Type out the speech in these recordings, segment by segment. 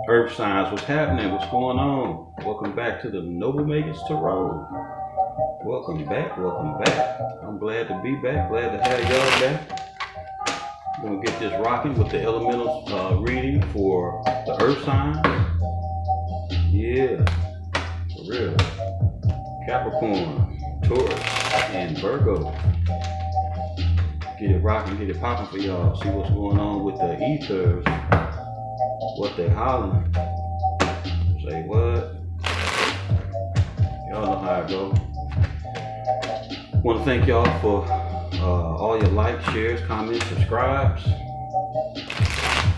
Earth signs, what's happening? What's going on? Welcome back to the Noble Magus Tarot. Welcome back, welcome back. I'm glad to be back, glad to have y'all back. We're gonna get this rocking with the elementals reading for the Earth signs. Yeah, for real. Capricorn, Taurus, and Virgo. Get it rocking, get it popping for y'all. See what's going on with the ethers. What they hollering. Say what? Y'all know how it go. Want to thank y'all for all your likes, shares, comments, subscribes.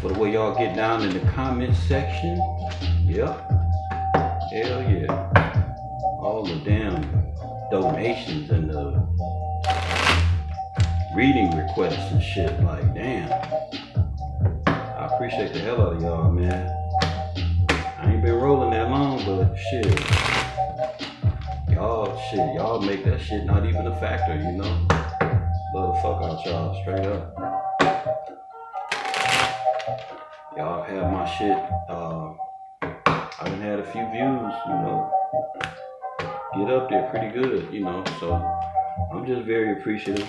For the way y'all get down in the comment section. Yep. Hell yeah. All the damn donations and the reading requests and shit. Like, damn. I appreciate the hell out of y'all, man. I ain't been rolling that long, but shit. Y'all make that shit not even a factor, you know? Love the fuck out y'all, straight up. Y'all have my shit, I done had a few views, you know. Get up there pretty good, you know, so I'm just very appreciative.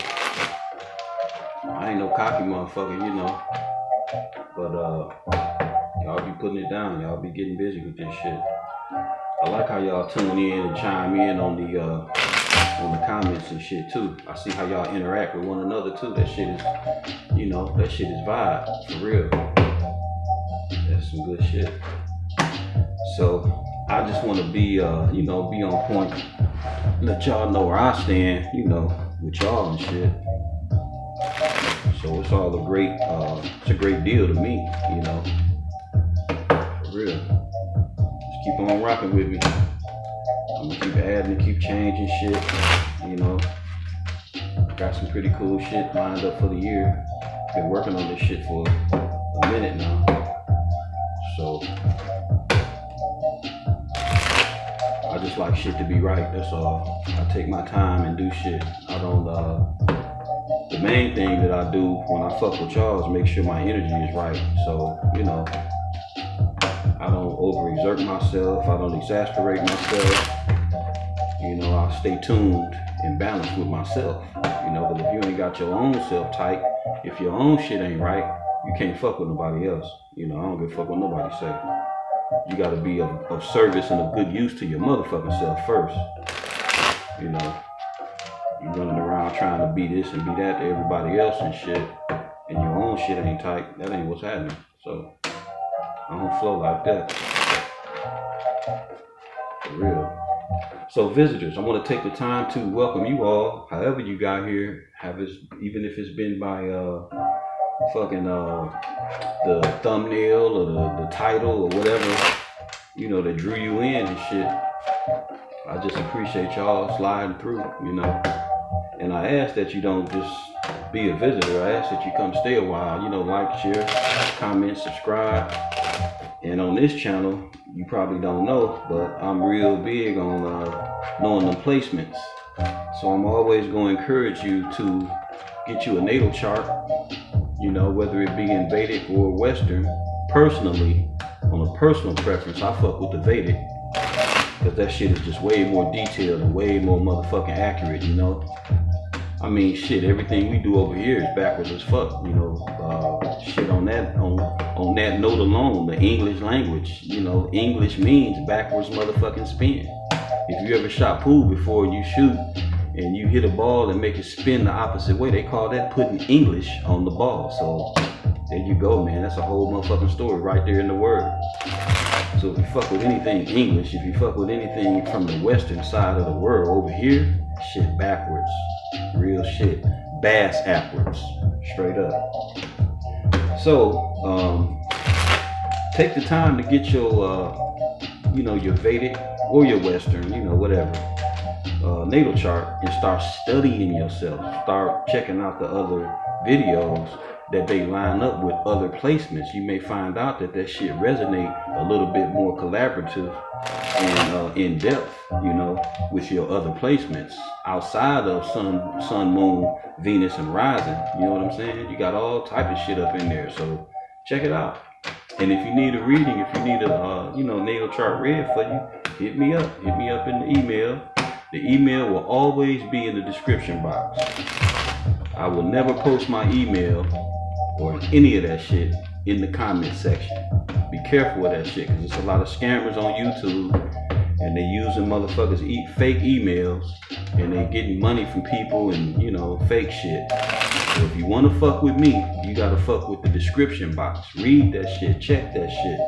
I ain't no cocky motherfucker, you know. But y'all be putting it down. Y'all be getting busy with this shit. I like how y'all tune in and chime in on the comments and shit too. I see how y'all interact with one another too. That shit is, you know, that shit is vibe for real. That's some good shit. So I just want to be, you know, be on point. Let y'all know where I stand, you know, with y'all and shit. So it's all a great, it's a great deal to me, you know, for real. Just keep on rocking with me. I'm gonna keep adding and keep changing shit, you know. Got some pretty cool shit lined up for the year. Been working on this shit for a minute now. So I just like shit to be right, that's all. I take my time and do shit. I don't, the main thing that I do when I fuck with y'all is make sure my energy is right. So, you know, I don't overexert myself. I don't exasperate myself. You know, I stay tuned and balanced with myself. You know, but if you ain't got your own self tight, if your own shit ain't right, you can't fuck with nobody else. You know, I don't give a fuck what nobody say. You gotta be of service and of good use to your motherfucking self first. You know. You running around trying to be this and be that to everybody else and shit, and your own shit ain't tight, that ain't what's happening. So, I don't flow like that. For real. So visitors, I want to take the time to welcome you all, however you got here, even if it's been by fucking the thumbnail or the title or whatever, you know, that drew you in and shit. I just appreciate y'all sliding through, you know. And I ask that you don't just be a visitor. I ask that you come stay a while, you know, like, share, comment, subscribe. And on this channel, you probably don't know, but I'm real big on knowing the placements. So I'm always going to encourage you to get you a natal chart, you know, whether it be in Vedic or Western. Personally, on a personal preference, I fuck with the Vedic. Because that shit is just way more detailed and way more motherfucking accurate, you know? I mean, shit, everything we do over here is backwards as fuck, you know? Shit on that note alone, the English language, you know, English means backwards motherfucking spin. If you ever shot pool before you shoot and you hit a ball and make it spin the opposite way, they call that putting English on the ball. So there you go, man. That's a whole motherfucking story right there in the word. So if you fuck with anything English, if you fuck with anything from the western side of the world over here, shit backwards. Real shit. Bass backwards. Straight up. So, take the time to get your, you know, your Vedic or your Western, you know, whatever, natal chart and start studying yourself. Start checking out the other videos that they line up with other placements. You may find out that that shit resonate a little bit more collaborative and in depth, you know, with your other placements outside of sun, moon, Venus, and rising. You know what I'm saying? You got all type of shit up in there. So check it out. And if you need a reading, if you need a natal chart read for you, hit me up. Hit me up in the email. The email will always be in the description box. I will never post my email or any of that shit in the comment section. Be careful with that shit, because there's a lot of scammers on YouTube, and they using motherfuckers fake emails, and they getting money from people and fake shit. So if you want to fuck with me, you gotta fuck with the description box. Read that shit, check that shit.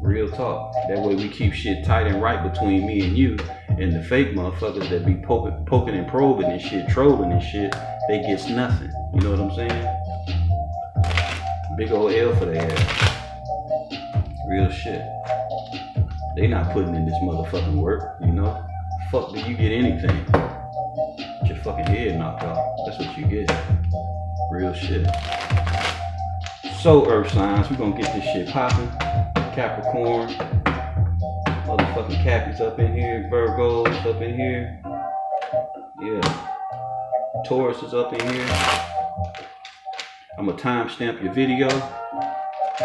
Real talk. That way we keep shit tight and right between me and you. And the fake motherfuckers that be poking and probing and shit, trolling and shit, they gets nothing. You know what I'm saying? Big old L for their ass. Real shit. They not putting in this motherfucking work, Fuck do you get anything? Get your fucking head knocked off. That's what you get. Real shit. So Earth signs, we're gonna get this shit popping. Capricorn. Motherfucking Cappies up in here. Virgos up in here. Yeah. Taurus is up in here. I'm gonna timestamp your video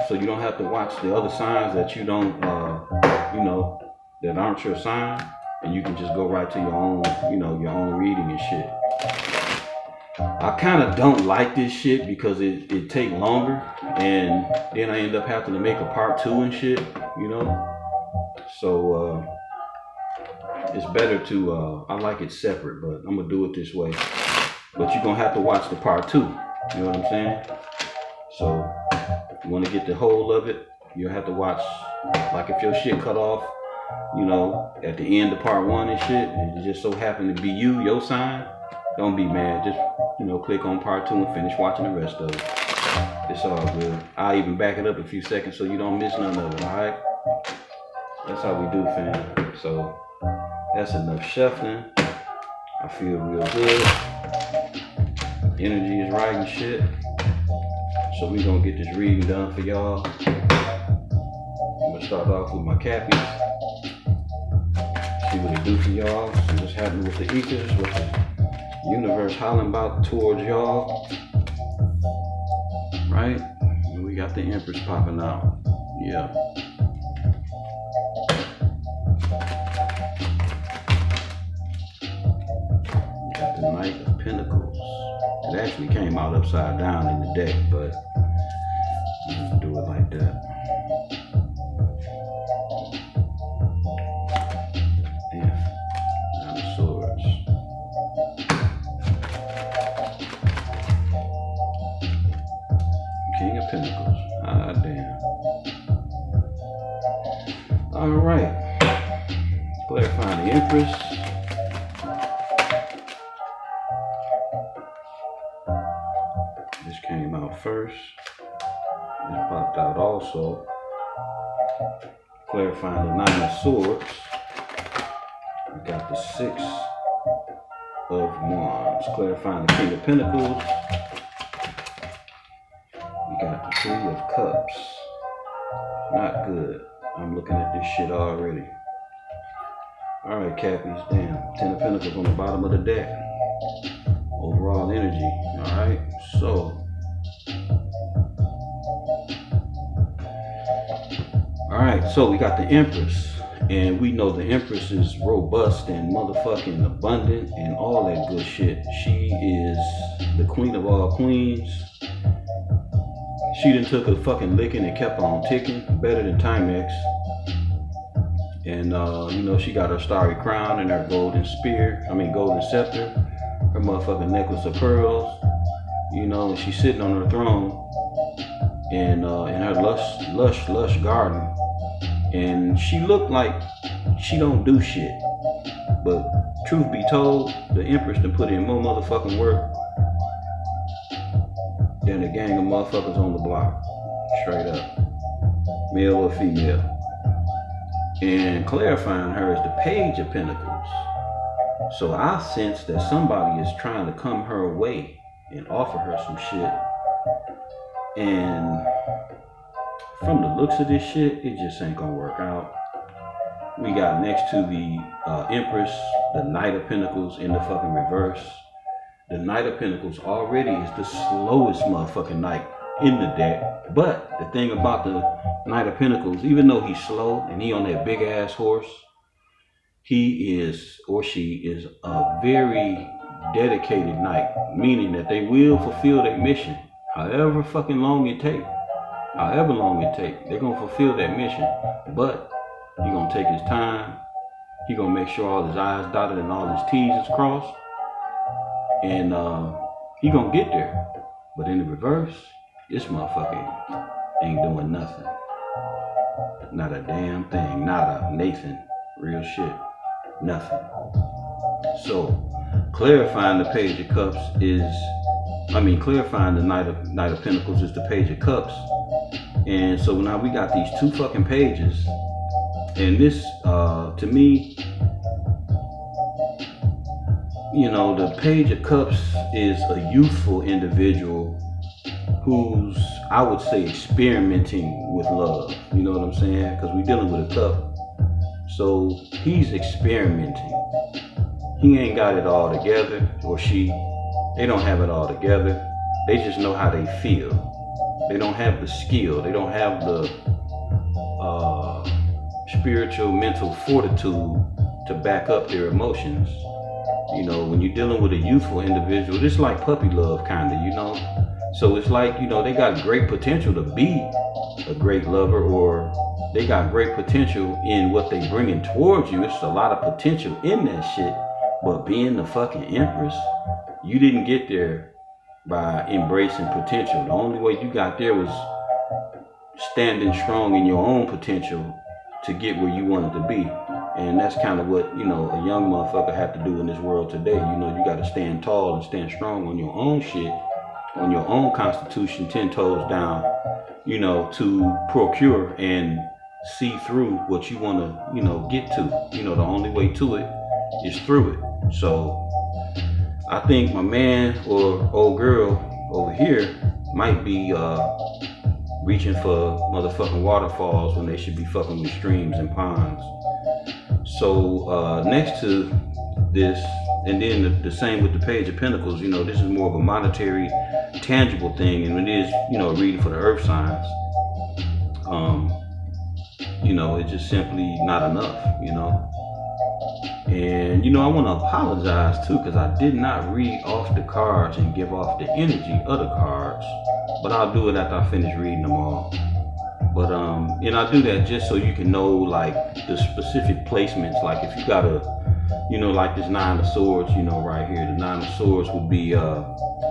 so you don't have to watch the other signs that you don't, that aren't your sign, and you can just go right to your own, your own reading and shit. I kind of don't like this shit because it take longer, and then I end up having to make a part 2 and shit, So it's better to, I like it separate, but I'm gonna do it this way. But you're gonna have to watch the part 2, you know what I'm saying? So if you wanna get the whole of it, you'll have to watch, like if your shit cut off, at the end of part 1 and shit, and it just so happen to be your sign, don't be mad. Just, click on part 2 and finish watching the rest of it. It's all good. I'll even back it up a few seconds so you don't miss none of it, alright? That's how we do, fam. So, that's enough shuffling. I feel real good. Energy is right and shit. So we gonna get this reading done for y'all. I'm gonna start off with my Cappies. See what it do for y'all. See what's happening with the ethers, what the universe hollering about towards y'all. Right? And we got the Empress popping out. Yeah. We got the Knight of Pentacles. It actually came out upside down in the deck, but I'm gonna do it like that. Alright, clarifying the Empress. This came out first. This popped out also. Clarifying the Nine of Swords. We got the Six of Wands. Clarifying the King of Pentacles. We got the Three of Cups. Not good. I'm looking at this shit already. Alright, Cappies, damn. 10 of Pentacles on the bottom of the deck. Overall energy, alright? So. Alright, so we got the Empress. And we know the Empress is robust and motherfucking abundant and all that good shit. She is the queen of all queens. She done took a fucking licking and kept on ticking, better than Timex. And she got her starry crown and her golden scepter, her motherfucking necklace of pearls, and she's sitting on her throne and in her lush garden. And she looked like she don't do shit. But truth be told, the Empress done put in more motherfucking work than a gang of motherfuckers on the block. Straight up. Male or female. And clarifying her is the Page of Pentacles. So I sense that somebody is trying to come her way and offer her some shit. And from the looks of this shit, it just ain't gonna work out. We got next to the Empress, the Knight of Pentacles in the fucking reverse. The Knight of Pentacles already is the slowest motherfucking knight in the deck. But the thing about the Knight of Pentacles, even though he's slow and he on that big ass horse, he is, or she is, a very dedicated knight, meaning that they will fulfill their mission, however fucking long it take. However long it take, they're gonna fulfill that mission. But he gonna take his time. He gonna make sure all his I's dotted and all his T's is crossed, and he gonna get there. But in the reverse, this motherfucker ain't doing nothing. Not a damn thing. Not a Nathan. Real shit. Nothing. So clarifying the Page of Cups is, clarifying the Knight of Pentacles is the Page of Cups. And so now we got these two fucking pages. And this, to me, you know, the Page of Cups is a youthful individual who's, I would say, experimenting with love. You know what I'm saying? Because we're dealing with a cup. So he's experimenting. He ain't got it all together, or she. They don't have it all together. They just know how they feel. They don't have the skill. They don't have the spiritual, mental fortitude to back up their emotions. You know, when you're dealing with a youthful individual, it's like puppy love, kind of, you know. So it's like, you know, they got great potential to be a great lover, or they got great potential in what they bringing towards you. It's a lot of potential in that shit. But being the fucking Empress, you didn't get there by embracing potential. The only way you got there was standing strong in your own potential to get where you wanted to be. And that's kind of what, you know, a young motherfucker have to do in this world today. You know, you got to stand tall and stand strong on your own shit, on your own constitution, 10 toes down, you know, to procure and see through what you want to, you know, get to. You know, the only way to it is through it. So I think my man or old girl over here might be reaching for motherfucking waterfalls when they should be fucking with streams and ponds. So next to this, and then the same with the Page of Pentacles, you know, this is more of a monetary, tangible thing, and it is, you know, a reading for the earth signs. You know, it's just simply not enough, you know. And, you know, I want to apologize too, because I did not read off the cards and give off the energy of the cards. But I'll do it after I finish reading them all. But, and I do that just so you can know, like, the specific placements. Like, if you got a, you know, like this Nine of Swords, you know, right here. The Nine of Swords would be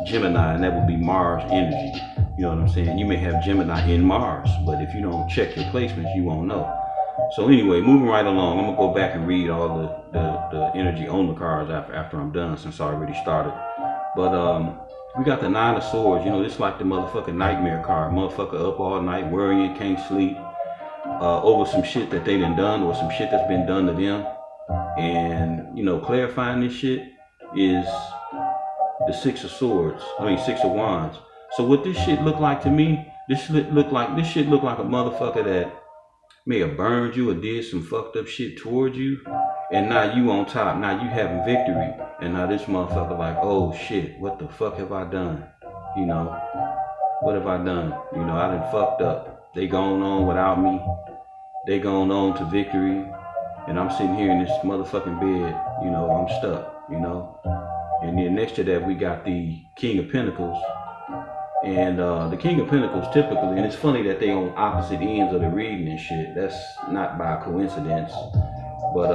Gemini, and that would be Mars energy. You know what I'm saying? You may have Gemini in Mars, but if you don't check your placements, you won't know. So anyway, moving right along, I'm going to go back and read all the energy on the cards after I'm done, since I already started. But we got the Nine of Swords. You know, it's like the motherfucking nightmare card. Motherfucker up all night, worrying, can't sleep, over some shit that they done or some shit that's been done to them. And, you know, clarifying this shit is the Six of Wands. So what this shit look like to me, this shit look like a motherfucker that may have burned you or did some fucked up shit towards you, and now you on top, now you having victory, and now this motherfucker like, oh shit, what the fuck have I done? You know, what have I done? You know, I done fucked up. They going on without me. They going on to victory, and I'm sitting here in this motherfucking bed, you know, I'm stuck, you know. And then next to that, we got the King of Pentacles. And the King of Pentacles typically, and it's funny that they on opposite ends of the reading and shit. That's not by coincidence, but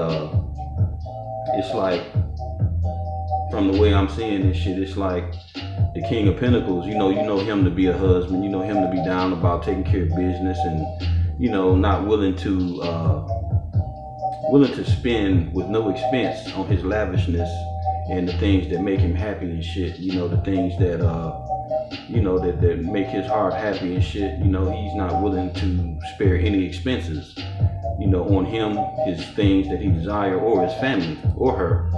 it's like, from the way I'm seeing this shit, it's like the King of Pentacles. You know him to be a husband. You know him to be down about taking care of business, and you know, not willing to spend with no expense on his lavishness and the things that make him happy and shit. You know, the things that you know, that make his heart happy and shit. You know, he's not willing to spare any expenses, you know, on him, his things that he desire, or his family, or her.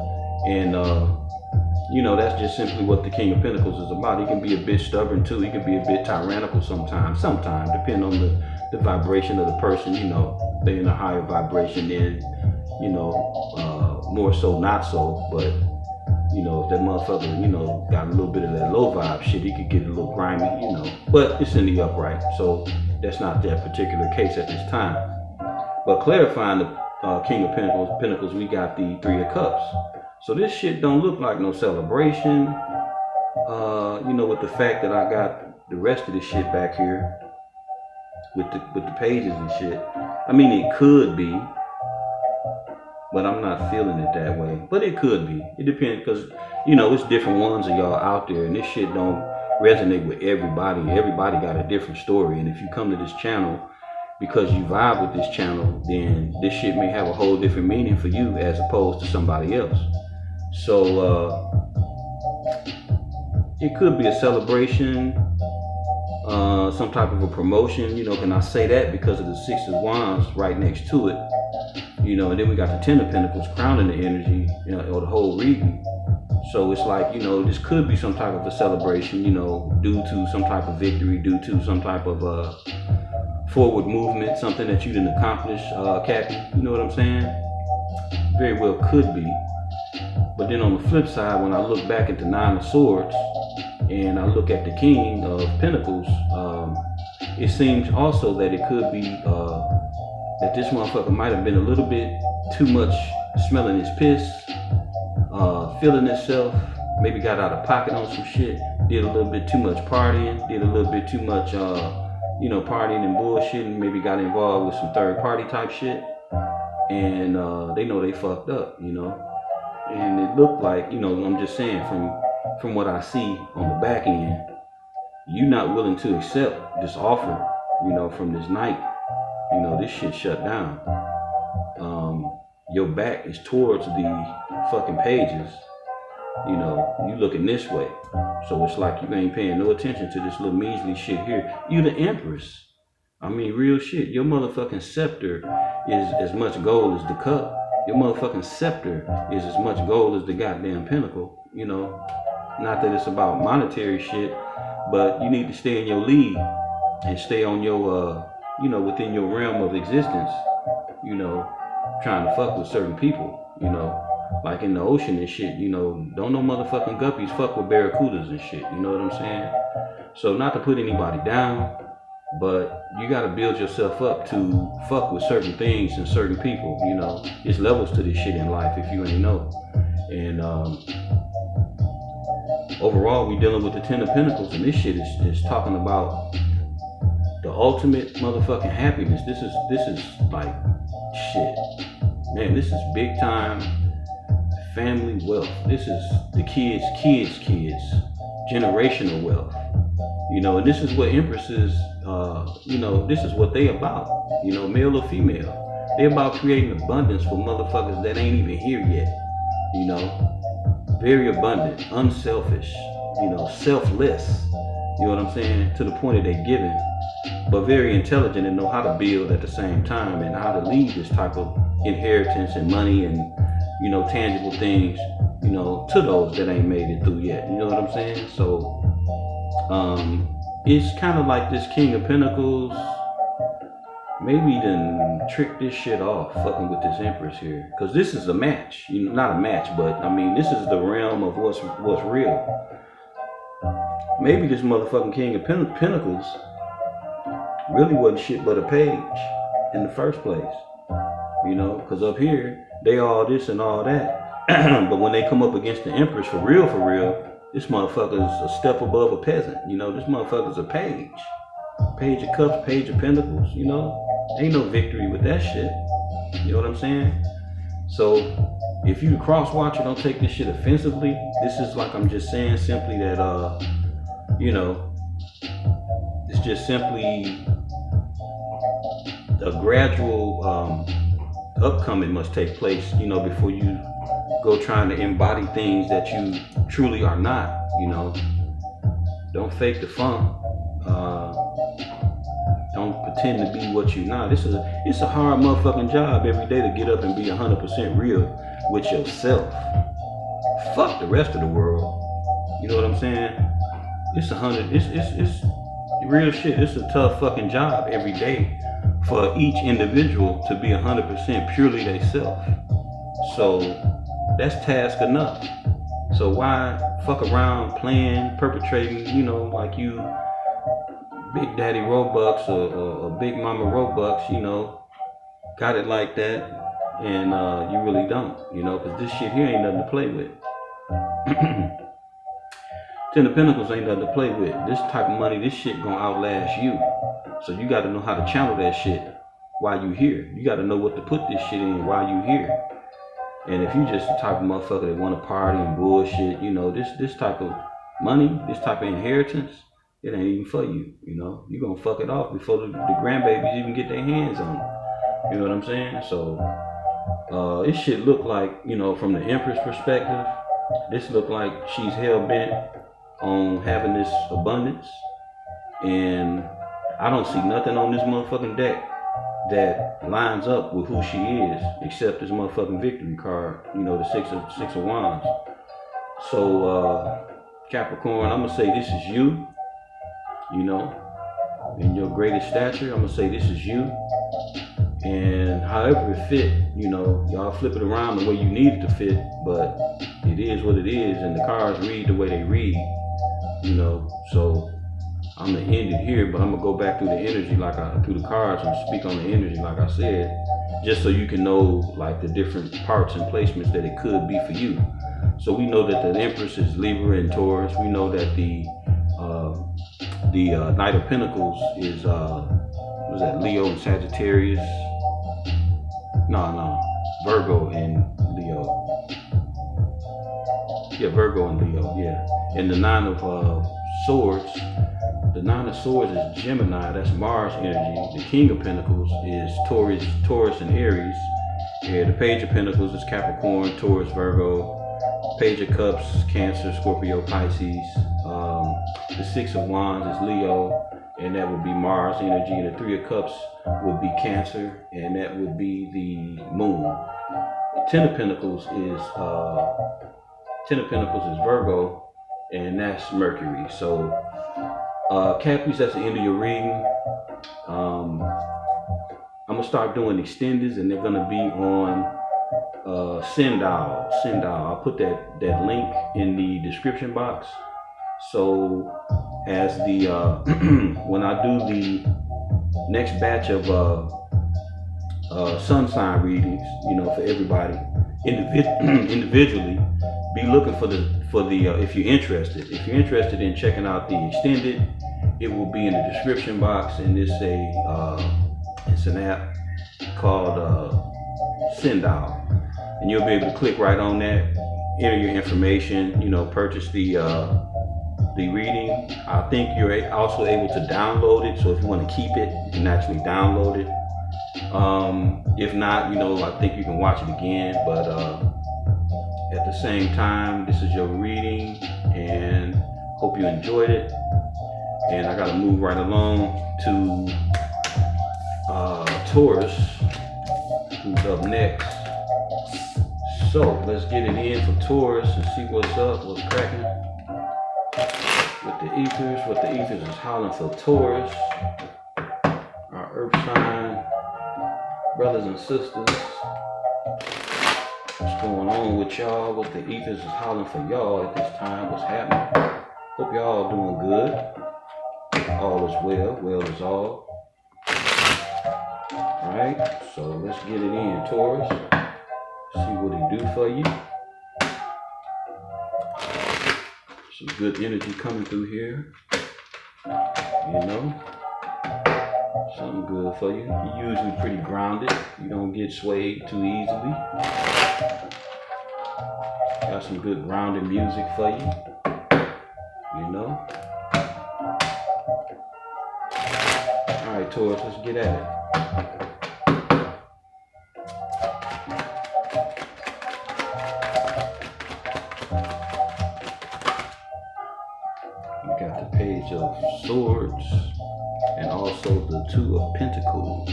And, you know, that's just simply what the King of Pentacles is about. He can be a bit stubborn too. He can be a bit tyrannical sometimes, depending on the vibration of the person. You know, they're in a higher vibration, then, you know, more so not so. But, You know, if that motherfucker, you know, got a little bit of that low vibe shit, he could get a little grimy, you know. But it's in the upright, so that's not that particular case at this time. But clarifying the King of Pentacles, we got the Three of Cups. So this shit don't look like no celebration. You know, with the fact that I got the rest of this shit back here with the pages and shit. I mean, it could be, but I'm not feeling it that way. But it could be. It depends, because, you know, it's different ones of y'all out there, and this shit don't resonate with everybody. Everybody got a different story, and if you come to this channel because you vibe with this channel, then this shit may have a whole different meaning for you as opposed to somebody else. So it could be a celebration, some type of a promotion. You know, can I say that because of the Six of Wands right next to it? You know, and then we got the Ten of Pentacles crowning the energy, you know, or the whole reading. So it's like, you know, this could be some type of a celebration, you know, due to some type of victory, due to some type of forward movement, something that you didn't accomplish, Cappy. You know what I'm saying? Very well could be. But then on the flip side, when I look back at the Nine of Swords and I look at the King of Pentacles, it seems also that it could be that this motherfucker might have been a little bit too much smelling his piss, feeling himself, maybe got out of pocket on some shit, did a little bit too much partying, did a little bit too much, you know, partying and bullshitting, maybe got involved with some third party type shit, and they know they fucked up, you know. And it looked like, you know, I'm just saying, from what I see on the back end, you not willing to accept this offer, you know, from this knight. You know, this shit shut down. Your back is towards the fucking pages. You know, you looking this way. So it's like you ain't paying no attention to this little measly shit here. You the Empress. I mean, real shit. Your motherfucking scepter is as much gold as the cup. Your motherfucking scepter is as much gold as the goddamn pentacle. You know, not that it's about monetary shit, but you need to stay in your league and stay on your, you know, within your realm of existence, you know, trying to fuck with certain people, you know, like in the ocean and shit, you know, don't no motherfucking guppies fuck with barracudas and shit, you know what I'm saying? So not to put anybody down, but you got to build yourself up to fuck with certain things and certain people, you know. There's levels to this shit in life if you ain't know. And overall, we dealing with the Ten of Pentacles, and this shit is talking about the ultimate motherfucking happiness. This is like shit, man. This is big time family wealth. This is the kids, generational wealth. You know, and this is what empresses, you know, this is what they about. You know, male or female, they about creating abundance for motherfuckers that ain't even here yet. You know, very abundant, unselfish. You know, selfless. You know what I'm saying? To the point of they giving, but very intelligent and know how to build at the same time, and how to leave this type of inheritance and money and, you know, tangible things, you know, to those that ain't made it through yet. You know what I'm saying? So it's kind of like this King of Pentacles maybe done trick this shit off fucking with this Empress here, because this is a match. You know, not a match, but I mean, this is the realm of what's real. Maybe this motherfucking King of Pentacles really wasn't shit but a page in the first place, you know, because up here they all this and all that, but when they come up against the Empress for real, this motherfucker's a step above a peasant. You know, this motherfucker's a page of cups, page of pentacles. You know, ain't no victory with that shit. You know what I'm saying? So if you cross watcher, don't take this shit offensively. This is like, I'm just saying simply that you know, it's just simply a gradual upcoming must take place, you know, before you go trying to embody things that you truly are not. You know, don't fake the funk. Don't pretend to be what you're not. It's a hard motherfucking job every day to get up and be 100% real with yourself. Fuck the rest of the world. You know what I'm saying? It's real shit. It's a tough fucking job every day for each individual to be 100% purely they self. So that's task enough. So why fuck around playing, perpetrating, you know, like you Big Daddy Robux or Big Mama Robux, you know, got it like that, and you really don't, you know, because this shit here ain't nothing to play with. Ten of Pentacles ain't nothing to play with. This type of money, this shit gonna outlast you. So you got to know how to channel that shit while you here. You got to know what to put this shit in while you here. And if you just the type of motherfucker that want to party and bullshit, you know, this type of money, this type of inheritance, it ain't even for you. You know, you gonna fuck it off before the grandbabies even get their hands on it. You know what I'm saying? So it shit look like, you know, from the Empress perspective, this look like she's hell bent on having this abundance, and I don't see nothing on this motherfucking deck that lines up with who she is, except this motherfucking victory card, you know, the six of wands. So Capricorn, I'm gonna say this is you, you know, in your greatest stature. I'm gonna say this is you, and however it fit, you know, y'all flip it around the way you need it to fit, but it is what it is, and the cards read the way they read, you know. So I'm gonna end it here, but I'm gonna go back through the energy through the cards and speak on the energy like I said, just so you can know like the different parts and placements that it could be for you. So we know that the Empress is Libra and Taurus. We know that the Knight of Pentacles is what was that, Leo and Sagittarius? No, Virgo and Leo. Yeah, Virgo and Leo. Yeah, and the Nine of Swords. The Nine of Swords is Gemini, that's Mars energy. The King of Pentacles is Taurus and Aries. Yeah, the Page of Pentacles is Capricorn, Taurus, Virgo. Page of Cups, Cancer, Scorpio, Pisces. The Six of Wands is Leo, and that would be Mars energy. And the Three of Cups would be Cancer, and that would be the Moon. The Ten of Pentacles is Virgo, and that's Mercury. So Cappies, that's the end of your reading. I'm gonna start doing extenders, and they're gonna be on Sendal. I'll put that link in the description box. So as the when I do the next batch of sun sign readings, you know, for everybody individually, be looking for the if you're interested. If you're interested in checking out the extended, it will be in the description box, and it's an app called Sendal, and you'll be able to click right on that, enter your information, you know, purchase the reading. I think you're also able to download it, so if you want to keep it, you can actually download it. If not, you know, I think you can watch it again, but at the same time, this is your reading, and hope you enjoyed it. And I gotta move right along to Taurus, who's up next. So let's get it in for Taurus and see what's up, what's cracking with the ethers. What the ethers is hollering for Taurus, our earth sign brothers and sisters. What's going on with y'all? What the ethers is hollering for y'all at this time? What's happening? Hope y'all doing good. All is well. Well is all. Alright, so let's get it in, Taurus. See what he do for you. Some good energy coming through here. You know, something good for you. You're usually pretty grounded. You don't get swayed too easily. Got some good grounded music for you. You know. Alright, Taurus, let's get at it. You got the Page of Swords and also the Two of Pentacles.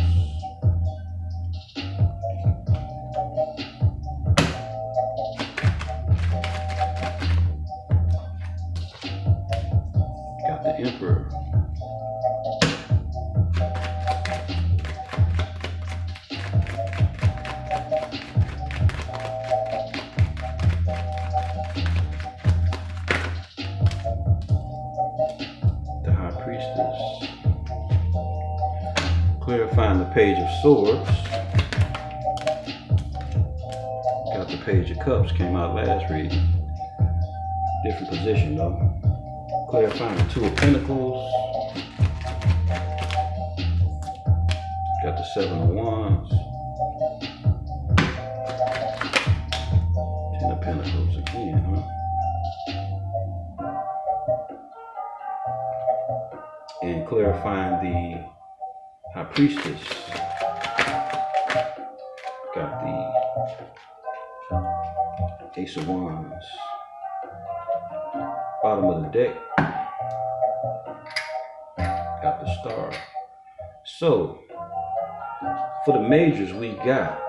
Got the Emperor. Page of Swords. Got the Page of Cups, came out last reading. Different position though. Clarifying the Two of Pentacles. Got the Seven of Wands. Ten of Pentacles again, huh? And clarifying the High Priestess. Got the Ace of Wands. Bottom of the deck. Got the Star. So, for the majors, we got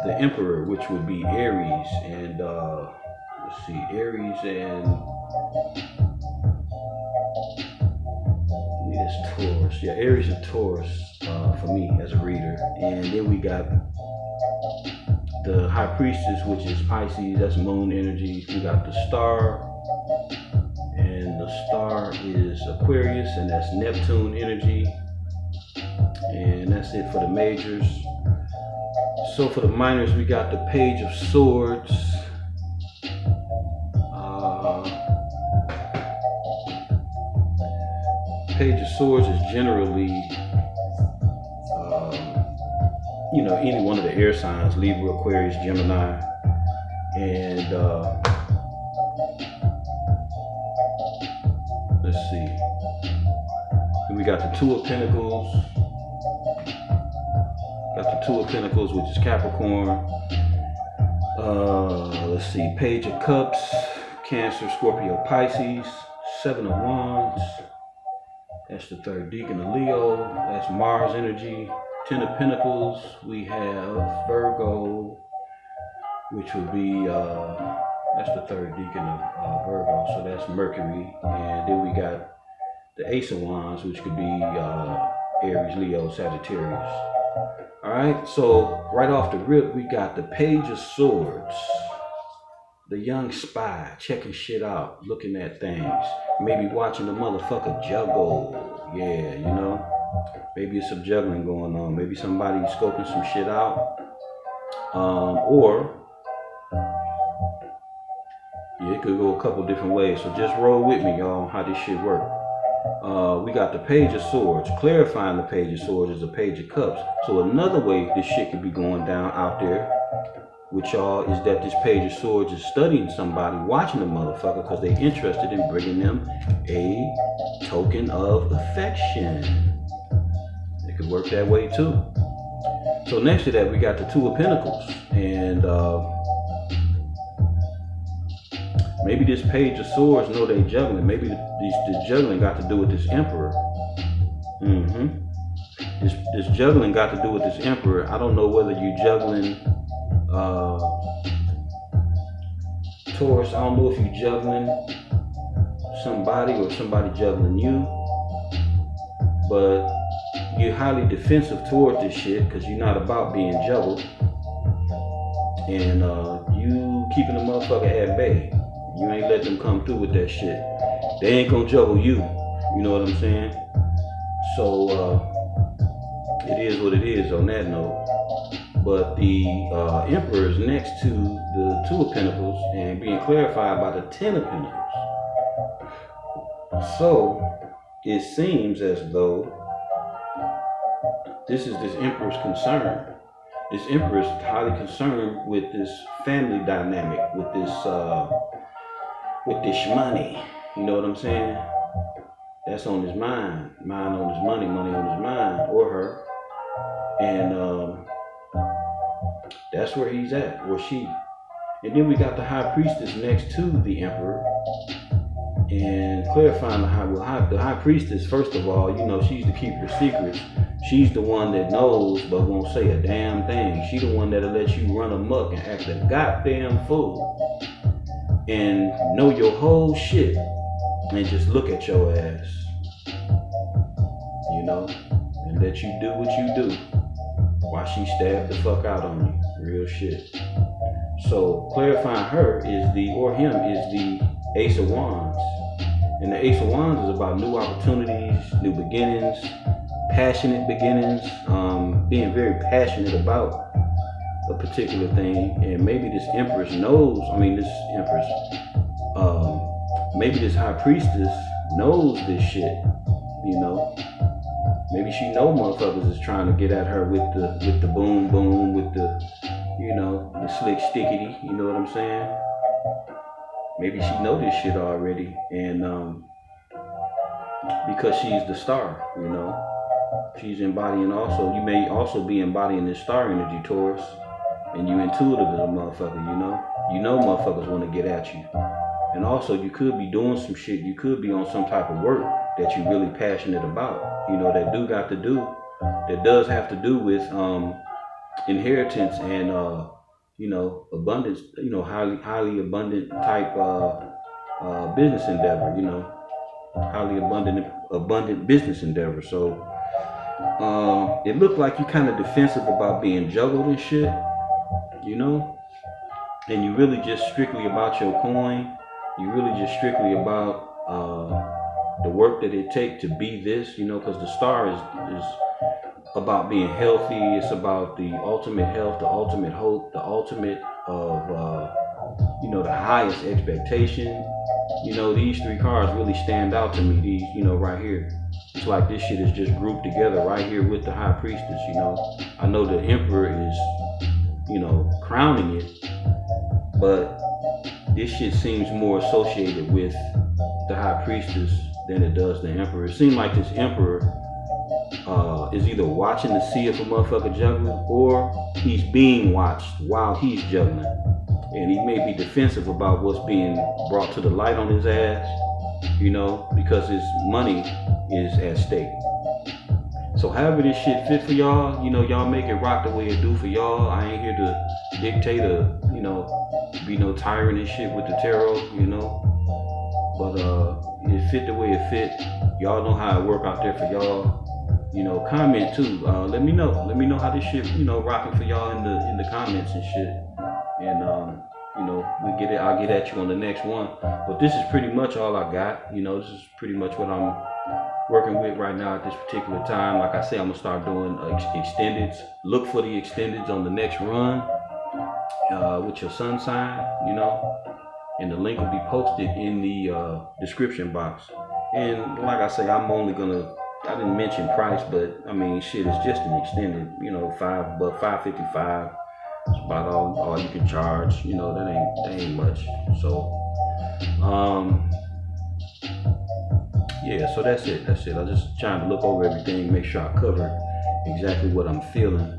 the Emperor, which would be Aries, and let's see, Aries and it's Taurus. Yeah, Aries and Taurus for me as a reader. And then we got the High Priestess, which is Pisces, that's moon energy. We got the Star, and the Star is Aquarius, and that's Neptune energy. And that's it for the majors. So for the minors, we got the Page of Swords. Page of Swords is generally, you know, any one of the air signs, Libra, Aquarius, Gemini. And let's see. Then we got the Two of Pentacles. Got the Two of Pentacles, which is Capricorn. Let's see, Page of Cups, Cancer, Scorpio, Pisces. Seven of Wands. That's the third deacon of Leo. That's Mars energy. Ten of Pentacles. We have Virgo, which would be, that's the third deacon of Virgo. So that's Mercury. And then we got the Ace of Wands, which could be Aries, Leo, Sagittarius. All right, so right off the rip, we got the Page of Swords. The young spy, checking shit out, looking at things. Maybe watching the motherfucker juggle. Yeah, you know. Maybe it's some juggling going on. Maybe somebody's scoping some shit out. Or, yeah, it could go a couple different ways. So just roll with me, y'all, how this shit work. We got the Page of Swords. Clarifying the Page of Swords is a Page of Cups. So another way this shit could be going down out there with y'all is that this Page of Swords is studying somebody, watching the motherfucker, because they're interested in bringing them a token of affection. It could work that way too. So next to that, we got the Two of Pentacles. And maybe this Page of Swords know they juggling. Maybe this juggling got to do with this Emperor. This juggling got to do with this Emperor. I don't know whether you juggling Taurus. I don't know if you juggling somebody or somebody juggling you, but you're highly defensive toward this shit because you're not about being juggled, and you keeping the motherfucker at bay. You ain't let them come through with that shit. They ain't gonna juggle you. You know what I'm saying? So it is what it is on that note. But the Emperor is next to the Two of Pentacles and being clarified by the Ten of Pentacles. So it seems as though this is this Emperor's concern. This Emperor is highly concerned with this family dynamic, with this money. You know what I'm saying? That's on his mind. Mind on his money, money on his mind, or her. And that's where he's at, or she. And then we got the High Priestess next to the Emperor. And clarifying the High Priestess, first of all, you know, she's the keeper of secrets. She's the one that knows but won't say a damn thing. She's the one that'll let you run amok and act a goddamn fool. And know your whole shit. And just look at your ass. You know? And let you do what you do. While she stabbed the fuck out on you. Real shit. So clarifying her is him is the Ace of Wands. And the Ace of Wands is about new opportunities, new beginnings, passionate beginnings, being very passionate about a particular thing, and maybe this Empress knows, maybe this High Priestess knows this shit, you know. Maybe she know motherfuckers is trying to get at her with the boom boom, with the, you know, the slick stickity, you know what I'm saying? Maybe she know this shit already, and because she's the star, you know. She's embodying also, you may also be embodying this star energy, Taurus, and you intuitive as a motherfucker, you know. You know motherfuckers want to get at you. And also you could be doing some shit, you could be on some type of work that you're really passionate about, you know, that does have to do with inheritance and you know, abundance, you know, highly abundant type business endeavor, you know, highly abundant business endeavor. So it looked like you kind of defensive about being juggled and shit, you know, and you really just strictly about your coin. You really just strictly about the work that it takes to be this, you know, because the star is about being healthy. It's about the ultimate health, the ultimate hope, the ultimate of, you know, the highest expectation. You know, these three cards really stand out to me. These, you know, right here. It's like this shit is just grouped together right here with the High Priestess, you know. I know the Emperor is, you know, crowning it, but this shit seems more associated with the High Priestess than it does the Emperor. It seems like this Emperor is either watching to see if a motherfucker juggling, or he's being watched while he's juggling. And he may be defensive about what's being brought to the light on his ass, you know, because his money is at stake. So however this shit fit for y'all, you know, y'all make it rock the way it do for y'all. I ain't here to dictate or, you know, be no tyrant and shit with the tarot, you know. But it fit the way it fit. Y'all know how it work out there for y'all. You know, comment too. Let me know. Let me know how this shit, you know, rocking for y'all in the comments and shit. And you know, I'll get at you on the next one. But this is pretty much all I got. You know, this is pretty much what I'm working with right now at this particular time. Like I said, I'm gonna start doing extendeds. Look for the extendeds on the next run with your sun sign, you know. And the link will be posted in the description box. And like I say, I didn't mention price, but I mean, shit, it's just an extended, you know, $5.55. It's about all you can charge, you know. That ain't much. So yeah, so that's it. I'm just trying to look over everything, make sure I cover exactly what I'm feeling.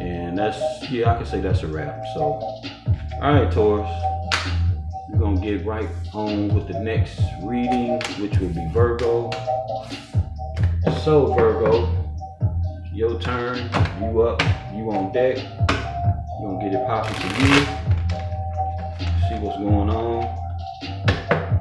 And I can say that's a wrap. So alright, Taurus, we're gonna get right on with the next reading, which will be Virgo. So Virgo, your turn, you up, you on deck. We're gonna get it popping for you. See what's going on.